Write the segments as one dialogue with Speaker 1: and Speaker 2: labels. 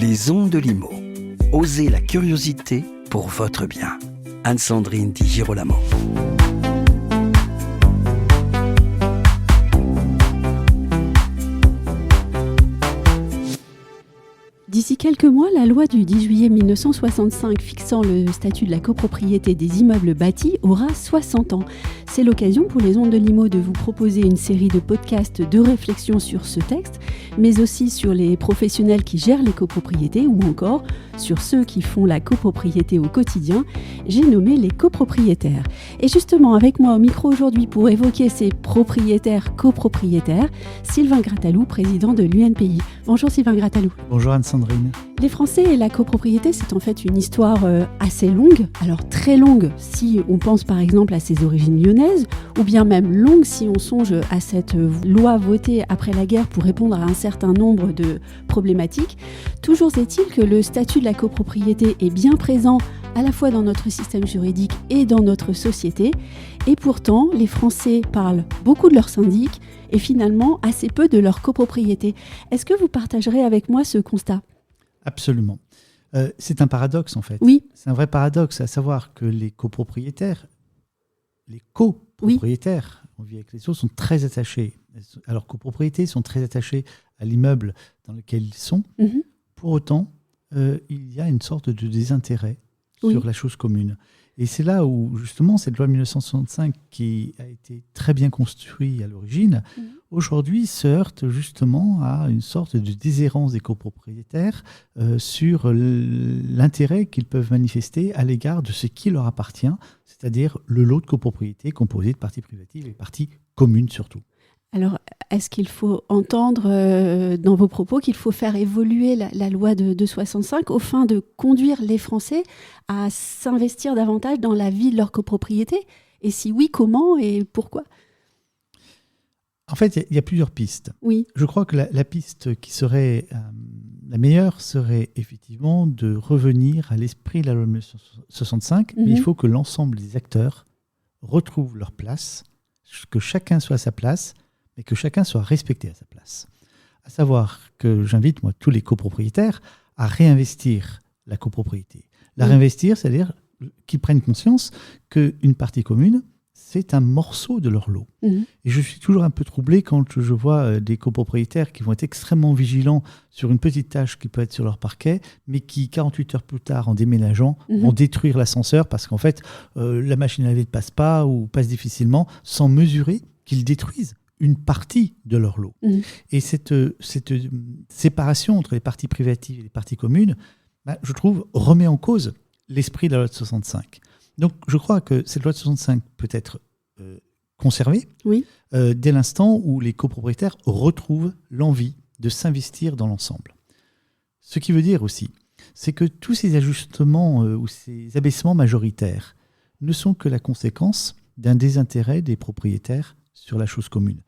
Speaker 1: Les ondes de Limo. Osez la curiosité pour votre bien. Anne-Sandrine Di Girolamo.
Speaker 2: D'ici quelques mois, la loi du 10 juillet 1965 fixant le statut de la copropriété des immeubles bâtis aura 60 ans. C'est l'occasion pour les ondes de Limo de vous proposer une série de podcasts de réflexion sur ce texte, mais aussi sur les professionnels qui gèrent les copropriétés ou encore sur ceux qui font la copropriété au quotidien. J'ai nommé les copropriétaires. Et justement, avec moi au micro aujourd'hui pour évoquer ces propriétaires-copropriétaires, Sylvain Grattalou, président de l'UNPI. Bonjour Sylvain Grattalou.
Speaker 3: Bonjour Anne-Sandrine.
Speaker 2: Les Français et la copropriété, c'est en fait une histoire assez longue, alors très longue si on pense par exemple à ses origines lyonnaises, ou bien même longue si on songe à cette loi votée après la guerre pour répondre à un certain nombre de problématiques. Toujours est-il que le statut de la copropriété est bien présent à la fois dans notre système juridique et dans notre société, et pourtant les Français parlent beaucoup de leur syndic et finalement assez peu de leur copropriété. Est-ce que vous partagerez avec moi ce constat ?
Speaker 3: Absolument. C'est un paradoxe en fait.
Speaker 2: Oui.
Speaker 3: C'est un vrai paradoxe, à savoir que les copropriétaires, on vit avec les autres, sont très attachés. Alors copropriétés sont très attachés à l'immeuble dans lequel ils sont. Mm-hmm. Pour autant, il y a une sorte de désintérêt sur la chose commune. Et c'est là où, justement, cette loi de 1965, qui a été très bien construite à l'origine, aujourd'hui se heurte justement à une sorte de déshérence des copropriétaires sur l'intérêt qu'ils peuvent manifester à l'égard de ce qui leur appartient, c'est-à-dire le lot de copropriétés composé de parties privatives et parties communes surtout.
Speaker 2: Alors, est-ce qu'il faut entendre dans vos propos qu'il faut faire évoluer la loi de 65 au fin de conduire les Français à s'investir davantage dans la vie de leur copropriété ? Et si oui, comment et pourquoi ?
Speaker 3: En fait, il y a plusieurs pistes.
Speaker 2: Oui.
Speaker 3: Je crois que la piste qui serait la meilleure serait effectivement de revenir à l'esprit de la loi de 1965, mais il faut que l'ensemble des acteurs retrouvent leur place, que chacun soit à sa place, mais que chacun soit respecté à sa place. À savoir que j'invite, moi, tous les copropriétaires à réinvestir la copropriété. Réinvestir, c'est-à-dire qu'ils prennent conscience qu'une partie commune, c'est un morceau de leur lot. Et je suis toujours un peu troublé quand je vois des copropriétaires qui vont être extrêmement vigilants sur une petite tâche qui peut être sur leur parquet, mais qui, 48 heures plus tard, en déménageant, vont détruire l'ascenseur parce qu'en fait, la machine à laver ne passe pas ou passe difficilement, sans mesurer qu'ils détruisent une partie de leur lot. Et cette séparation entre les parties privatives et les parties communes, je trouve, remet en cause l'esprit de la loi de 65. Donc, je crois que cette loi de 65 peut être conservée dès l'instant où les copropriétaires retrouvent l'envie de s'investir dans l'ensemble. Ce qui veut dire aussi, c'est que tous ces ajustements ou ces abaissements majoritaires ne sont que la conséquence d'un désintérêt des propriétaires sur la chose commune.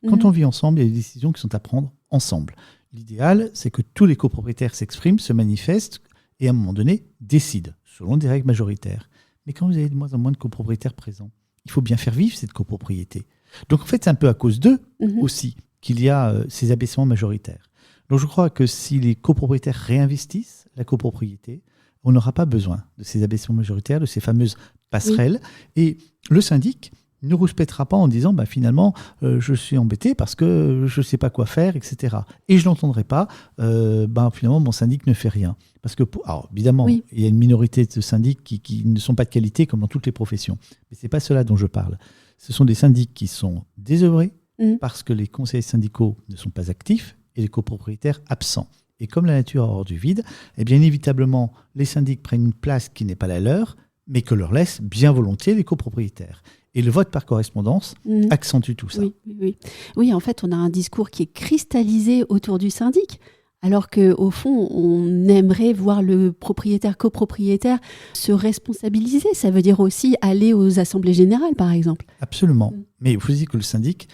Speaker 3: Quand on vit ensemble, il y a des décisions qui sont à prendre ensemble. L'idéal, c'est que tous les copropriétaires s'expriment, se manifestent et à un moment donné décident, selon des règles majoritaires. Mais quand vous avez de moins en moins de copropriétaires présents, il faut bien faire vivre cette copropriété. Donc en fait, c'est un peu à cause d'eux aussi qu'il y a ces abaissements majoritaires. Donc je crois que si les copropriétaires réinvestissent la copropriété, on n'aura pas besoin de ces abaissements majoritaires, de ces fameuses passerelles. Et le syndic ne rouspètera pas en disant finalement je suis embêté parce que je ne sais pas quoi faire, etc. Et je n'entendrai pas finalement mon syndic ne fait rien. Parce que, alors, évidemment, il y a une minorité de syndics qui ne sont pas de qualité comme dans toutes les professions. Mais ce n'est pas cela dont je parle. Ce sont des syndics qui sont désœuvrés parce que les conseillers syndicaux ne sont pas actifs et les copropriétaires absents. Et comme la nature a horreur du vide, bien inévitablement, les syndics prennent une place qui n'est pas la leur, mais que leur laissent bien volontiers les copropriétaires. Et le vote par correspondance accentue tout ça.
Speaker 2: Oui, en fait, on a un discours qui est cristallisé autour du syndic, alors qu'au fond, on aimerait voir le propriétaire, copropriétaire se responsabiliser. Ça veut dire aussi aller aux assemblées générales, par exemple.
Speaker 3: Absolument. Mais il faut dire que le syndic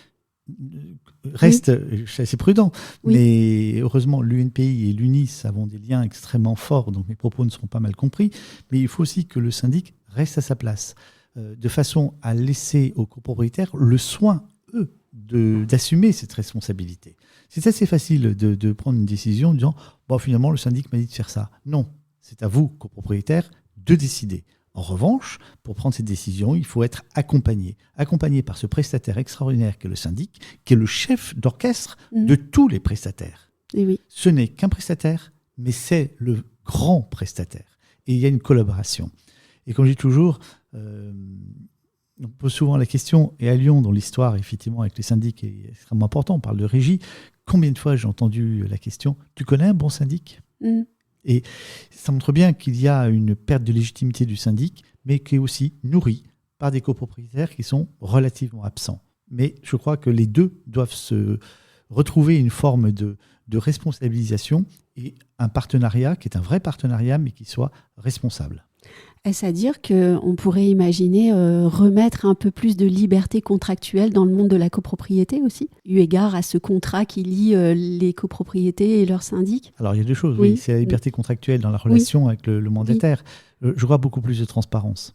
Speaker 3: reste assez prudent. Mais heureusement, l'UNPI et l'UNIS avons des liens extrêmement forts, donc mes propos ne seront pas mal compris. Mais il faut aussi que le syndic reste à sa place, de façon à laisser aux copropriétaires le soin, eux, d'assumer cette responsabilité. C'est assez facile de prendre une décision en disant finalement, le syndic m'a dit de faire ça. Non, c'est à vous, copropriétaires, de décider. En revanche, pour prendre cette décision, il faut être accompagné par ce prestataire extraordinaire qu'est le syndic, qui est le chef d'orchestre de tous les prestataires.
Speaker 2: Et oui.
Speaker 3: Ce n'est qu'un prestataire, mais c'est le grand prestataire. Et il y a une collaboration. Et comme je dis toujours, on pose souvent la question, et à Lyon, dans l'histoire, effectivement, avec les syndics, est extrêmement important, on parle de régie. Combien de fois j'ai entendu la question « Tu connais un bon syndic ?» Et ça montre bien qu'il y a une perte de légitimité du syndic, mais qui est aussi nourrie par des copropriétaires qui sont relativement absents. Mais je crois que les deux doivent se retrouver une forme de responsabilisation et un partenariat qui est un vrai partenariat, mais qui soit responsable.
Speaker 2: Est-ce à dire qu'on pourrait imaginer remettre un peu plus de liberté contractuelle dans le monde de la copropriété aussi, eu égard à ce contrat qui lie les copropriétés et leurs syndics ?
Speaker 3: Alors il y a deux choses, oui. C'est la liberté contractuelle dans la relation avec le mandataire. Je vois beaucoup plus de transparence.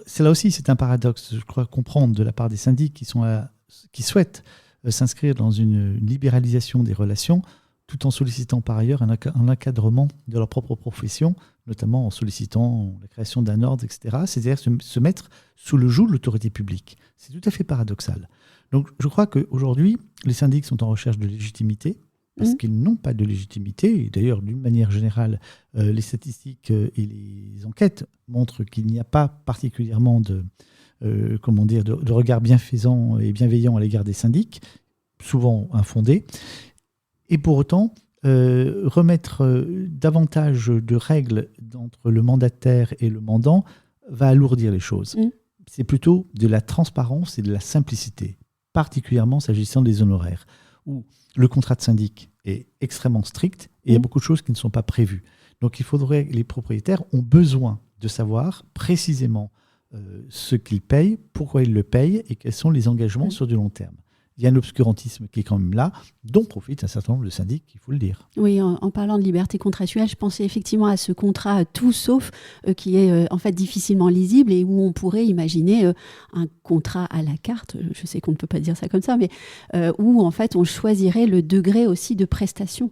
Speaker 3: C'est là aussi, c'est un paradoxe, je crois comprendre de la part des syndics qui souhaitent s'inscrire dans une libéralisation des relations, tout en sollicitant par ailleurs un encadrement de leur propre profession, notamment en sollicitant la création d'un ordre, etc. C'est-à-dire se mettre sous le joug de l'autorité publique. C'est tout à fait paradoxal. Donc je crois qu'aujourd'hui, les syndics sont en recherche de légitimité, parce qu'ils n'ont pas de légitimité. Et d'ailleurs, d'une manière générale, les statistiques et les enquêtes montrent qu'il n'y a pas particulièrement de regard bienfaisant et bienveillant à l'égard des syndics, souvent infondés. Et pour autant, remettre davantage de règles entre le mandataire et le mandant va alourdir les choses. C'est plutôt de la transparence et de la simplicité, particulièrement s'agissant des honoraires, où le contrat de syndic est extrêmement strict et il y a beaucoup de choses qui ne sont pas prévues. Donc les propriétaires ont besoin de savoir précisément ce qu'ils payent, pourquoi ils le payent et quels sont les engagements sur du long terme. Il y a un obscurantisme qui est quand même là, dont profitent un certain nombre de syndics, il faut le dire.
Speaker 2: Oui, en parlant de liberté contractuelle, je pensais effectivement à ce contrat tout sauf qui est en fait difficilement lisible et où on pourrait imaginer un contrat à la carte, je sais qu'on ne peut pas dire ça comme ça, mais où en fait on choisirait le degré aussi de prestation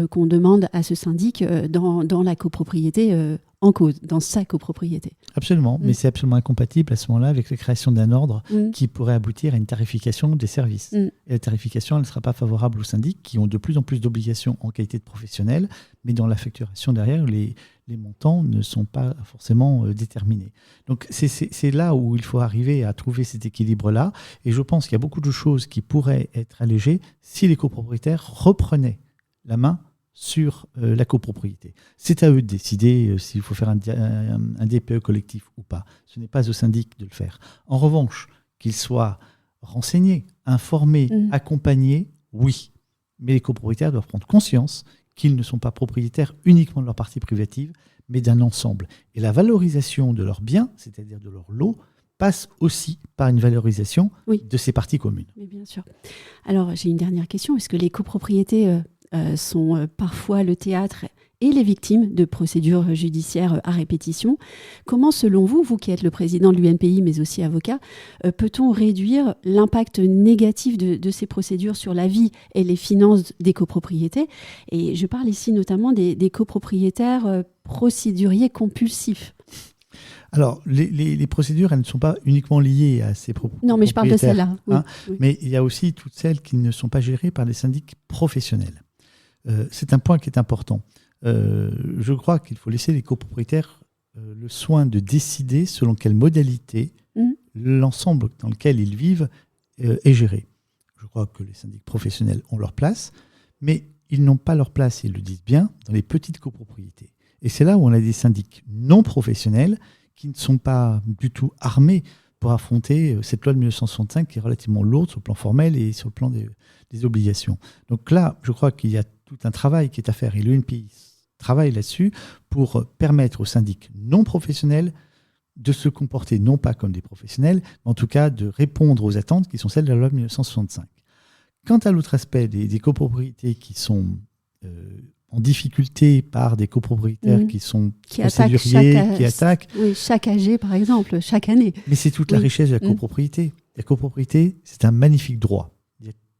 Speaker 2: qu'on demande à ce syndic dans la copropriété en cause, dans sa copropriété.
Speaker 3: Absolument, mais c'est absolument incompatible à ce moment-là avec la création d'un ordre qui pourrait aboutir à une tarification des services. Et la tarification, elle ne sera pas favorable aux syndics qui ont de plus en plus d'obligations en qualité de professionnels, mais dans la facturation derrière, les montants ne sont pas forcément déterminés. Donc c'est là où il faut arriver à trouver cet équilibre-là, et je pense qu'il y a beaucoup de choses qui pourraient être allégées si les copropriétaires reprenaient la main sur la copropriété. C'est à eux de décider s'il faut faire un DPE collectif ou pas. Ce n'est pas au syndic de le faire. En revanche, qu'ils soient renseignés, informés, accompagnés, oui. Mais les copropriétaires doivent prendre conscience qu'ils ne sont pas propriétaires uniquement de leur partie privative, mais d'un ensemble. Et la valorisation de leurs biens, c'est-à-dire de leur lot, passe aussi par une valorisation de ces parties communes.
Speaker 2: Mais bien sûr. Alors, j'ai une dernière question. Est-ce que les copropriétés sont parfois le théâtre et les victimes de procédures judiciaires à répétition? Comment, selon vous, vous qui êtes le président de l'UNPI, mais aussi avocat, peut-on réduire l'impact négatif de ces procédures sur la vie et les finances des copropriétés? Et je parle ici notamment des copropriétaires procéduriers compulsifs.
Speaker 3: Alors, les procédures, elles ne sont pas uniquement liées à ces propriétaires.
Speaker 2: Non, mais je parle de celles-là. Oui, oui.
Speaker 3: Mais il y a aussi toutes celles qui ne sont pas gérées par des syndics professionnels. C'est un point qui est important. Je crois qu'il faut laisser les copropriétaires le soin de décider selon quelle modalité l'ensemble dans lequel ils vivent est géré. Je crois que les syndics professionnels ont leur place, mais ils n'ont pas leur place, ils le disent bien, dans les petites copropriétés. Et c'est là où on a des syndics non professionnels qui ne sont pas du tout armés pour affronter cette loi de 1965 qui est relativement lourde sur le plan formel et sur le plan des obligations. Donc là, je crois qu'il y a tout un travail qui est à faire et l'UNPI travaille là-dessus pour permettre aux syndics non professionnels de se comporter non pas comme des professionnels, mais en tout cas de répondre aux attentes qui sont celles de la loi de 1965. Quant à l'autre aspect des copropriétés qui sont en difficulté par des copropriétaires qui sont procéduriers, qui attaquent.
Speaker 2: Oui, chaque AG, par exemple, chaque année.
Speaker 3: Mais c'est toute la richesse de la copropriété. La copropriété, c'est un magnifique droit.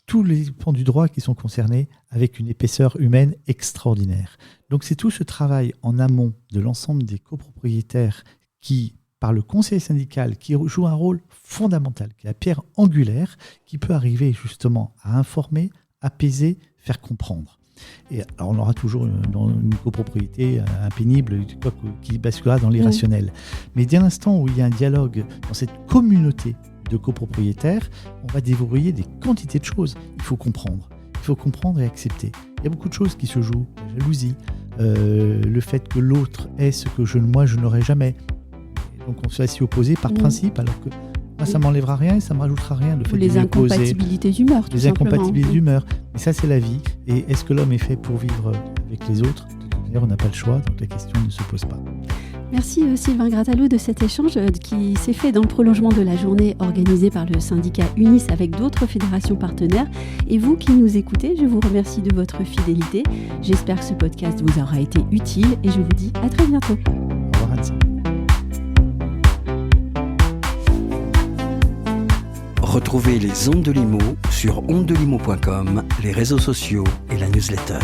Speaker 3: tous les pans du droit qui sont concernés avec une épaisseur humaine extraordinaire. Donc c'est tout ce travail en amont de l'ensemble des copropriétaires qui, par le conseil syndical, qui joue un rôle fondamental, qui est la pierre angulaire, qui peut arriver justement à informer, apaiser, faire comprendre. Et alors on aura toujours dans une copropriété impénible qui basculera dans l'irrationnel. Mais dès l'instant où il y a un dialogue dans cette communauté de copropriétaires, on va déverrouiller des quantités de choses. Il faut comprendre et accepter. Il y a beaucoup de choses qui se jouent, la jalousie, le fait que l'autre ait ce que moi je n'aurai jamais. Donc on se va s'y opposer par principe, alors que moi ça m'enlèvera rien et ça me rajoutera rien. Le fait
Speaker 2: les incompatibilités d'humeur.
Speaker 3: Les incompatibilités d'humeur. Mais ça c'est la vie. Et est-ce que l'homme est fait pour vivre avec les autres ? De toute manière, on n'a pas le choix, donc la question ne se pose pas.
Speaker 2: Merci Sylvain Grattalou de cet échange qui s'est fait dans le prolongement de la journée organisée par le syndicat UNIS avec d'autres fédérations partenaires. Et vous qui nous écoutez, je vous remercie de votre fidélité. J'espère que ce podcast vous aura été utile et je vous dis à très bientôt.
Speaker 3: Au revoir Anne.
Speaker 1: Retrouvez les Ondes de Limo sur ondedelimo.com, les réseaux sociaux et la newsletter.